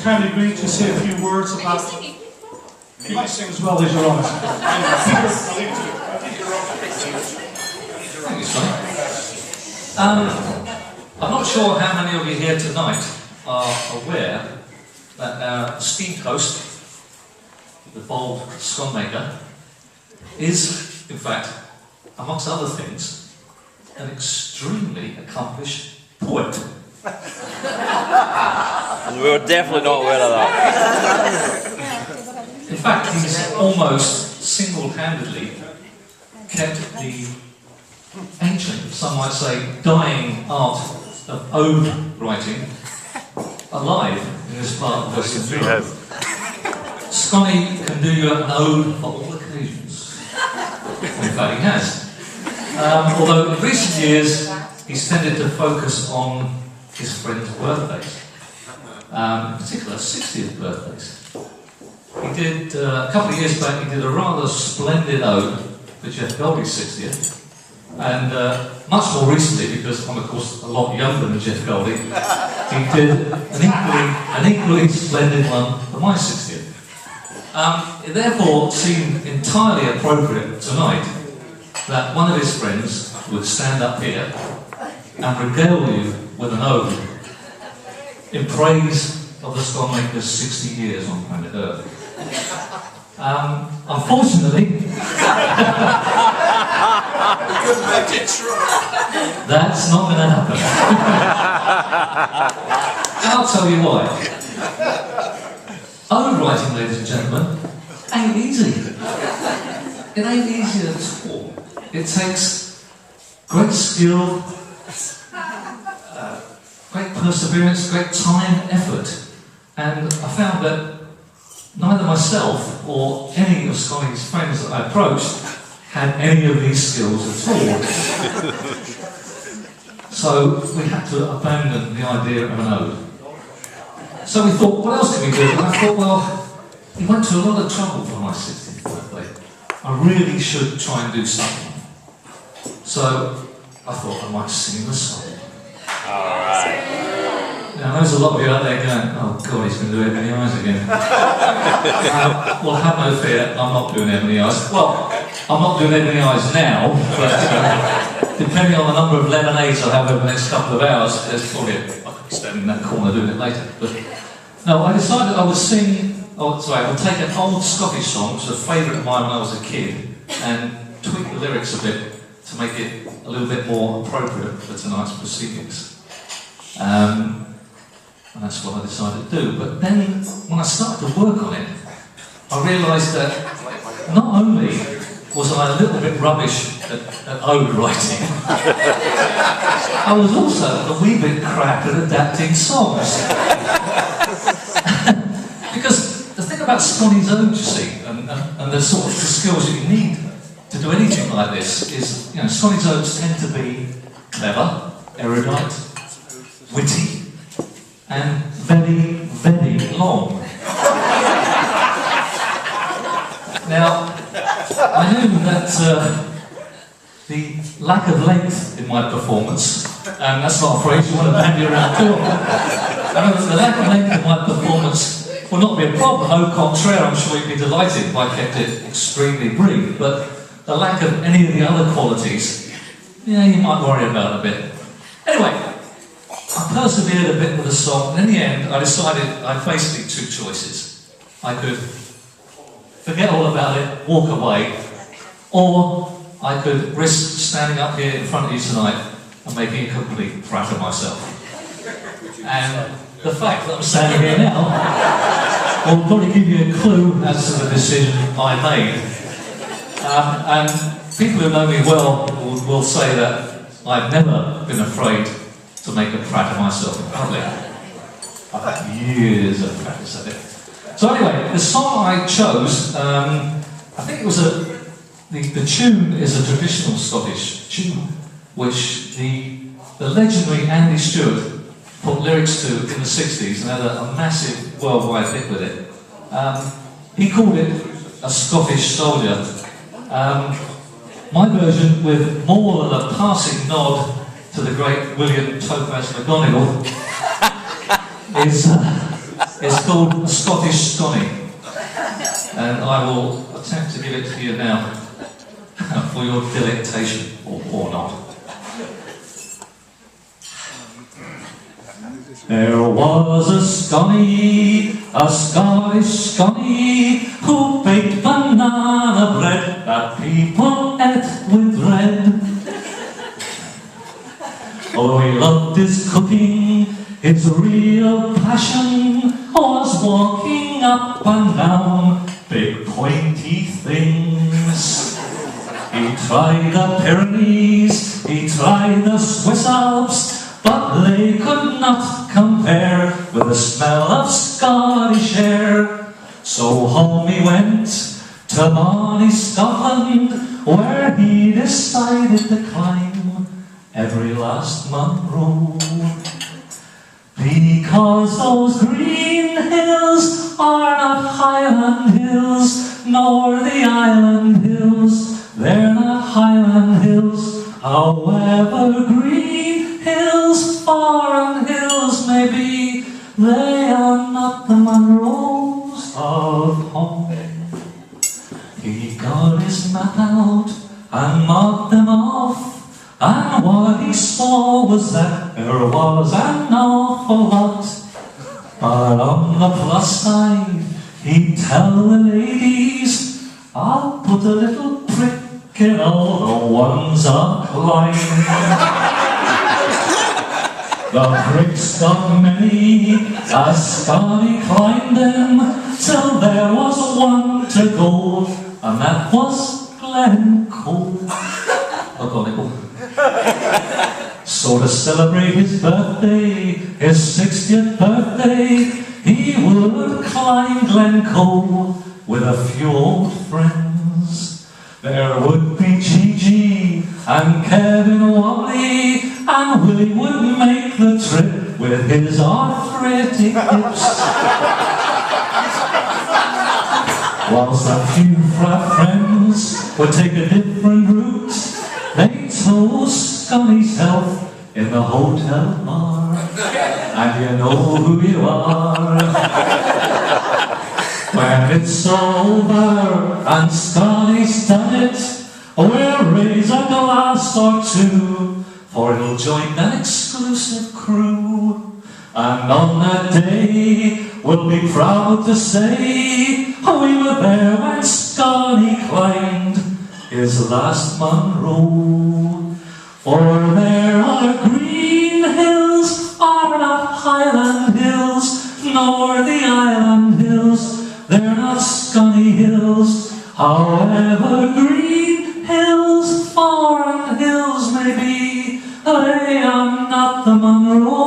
kindly agree to say a few words about... You might sing as well as you're honest. Thank you, Sconny. I'm not sure how many of you here tonight are aware that our esteemed host, the bold scone maker, is, in fact, amongst other things, an extremely accomplished poet. We were definitely not aware of that. In fact, he's almost single-handedly kept the ancient, some might say, dying art of ode writing alive in this part of Western Europe. Sconny can do you an ode for all occasions. In fact, he has. Although in recent years, he's tended to focus on his friends' birthdays. In particular, 60th birthdays. He did, a couple of years back, he did a rather splendid ode for Jeff Goldie's 60th. And much more recently, because I'm of course a lot younger than Jeff Goldie, he did an equally splendid one for my 60th. It therefore seemed entirely appropriate tonight that one of his friends would stand up here and regale you with an ode in praise of the scone maker's 60 years on planet Earth. Unfortunately, that's not going to happen. And I'll tell you why. Ode writing, ladies and gentlemen, ain't easy. It ain't easy at all. It takes great skill, great perseverance, great time, effort. And I found that neither myself or any of Sconny's friends that I approached had any of these skills at all. So we had to abandon the idea of an ode. So we thought, what else can we do? And I thought, well, he went to a lot of trouble for my 60th birthday. I really should try and do something. So I thought I might sing him a song. Alright. Now there's a lot of you out there going, oh God, he's going to do Ebony Eyes again. Well, have no fear, I'm not doing Ebony Eyes. Well, I'm not doing Ebony Eyes now, but depending on the number of lemonades I have over the next couple of hours, there's probably I could be standing in that corner doing it later. But no, I decided I would sing, I would take an old Scottish song, which was a favourite of mine when I was a kid, and tweak the lyrics a bit to make it a little bit more appropriate for tonight's proceedings. And that's what I decided to do. But then, when I started to work on it, I realised that not only was I a little bit rubbish at ode writing, I was also a wee bit crap at adapting songs. Because the thing about Sconny's ode, you see, and the sort of the skills that you need to do anything like this is, you know, Sconny's odes tend to be clever, erudite, witty, and very, very long. Now, I knew that the lack of length in my performance, and that's not a phrase you want to bandy around too often, the lack of length in my performance will not be a problem. Au contraire, I'm sure you'd be delighted if I kept it extremely brief, but the lack of any of the other qualities, yeah, you might worry about a bit. Anyway, I persevered a bit with the song, and in the end, I decided I had basically two choices. I could forget all about it, walk away, or I could risk standing up here in front of you tonight and making a complete brat of myself. And the fact that I'm standing here now will probably give you a clue as to the decision I made. And people who know me well will say that I've never been afraid to make a prat of myself in public. I've had years of practice at it. So anyway, the song I chose, I think it was the tune is a traditional Scottish tune, which the legendary Andy Stewart put lyrics to in the 60s and had a massive worldwide hit with it. He called it A Scottish Soldier. My version, with more than a passing nod to the great William Topaz McGonagall, is It's called Scottish Sconny, and I will attempt to give it to you now for your delectation, or not. There was a Scottish Sconny, who baked banana bread that people ate with dread. Oh, he loved his cooking, his real passion was walking up and down big pointy things. He tried the Pyrenees, he tried the Swiss Alps, but they could not compare with the smell of Scottish air. So home he went to bonny Scotland, where he decided to climb every last Munro. Because those green hills are not Highland hills, nor the island hills, they're not Highland hills. However green hills, foreign hills may be, they are not the Munros of home. He got his map out and marked them off, and what he saw was that there was an awful lot. But on the plus side, he'd tell the ladies, I'll put a little prick in all the ones I climb. The pricks got many, as Sconny climbed them, till there was one to go, and that was Glencoe. So to celebrate his birthday, his 60th birthday, he would climb Glencoe with a few old friends. There would be Gigi and Kevin Wally, and Willie would make the trip with his arthritic hips. Whilst a few frat friends would take a different route, they toast Sconny's health in the hotel bar, and you know who you are. When it's over and Sconny's done it, we'll raise a glass or two, for he'll join an exclusive crew. And on that day, we'll be proud to say we were there when Sconny climbed his last Munro. For there are green hills, are not Highland hills, nor the island hills, they're not Sconny hills. However green hills, foreign hills may be, they are not the Munro